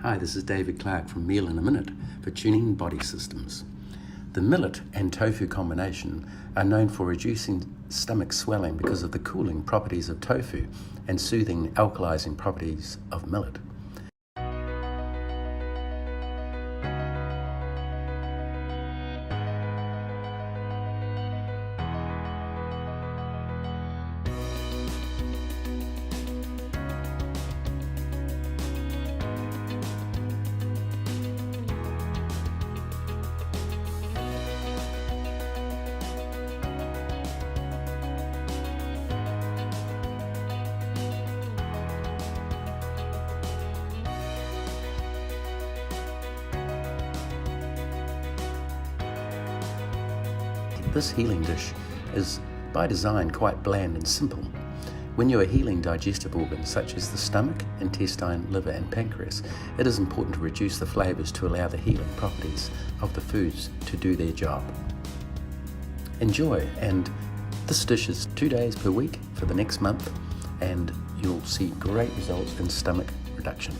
Hi, this is David Clark from Meal in a Minute for Tuning Body Systems. The millet and tofu combination are known for reducing stomach swelling because of the cooling properties of tofu and soothing alkalizing properties of millet. This healing dish is by design quite bland and simple. When you are healing digestive organs such as the stomach, intestine, liver and pancreas, it is important to reduce the flavours to allow the healing properties of the foods to do their job. Enjoy, and this dish is 2 days per week for the next month, and you'll see great results in stomach reduction.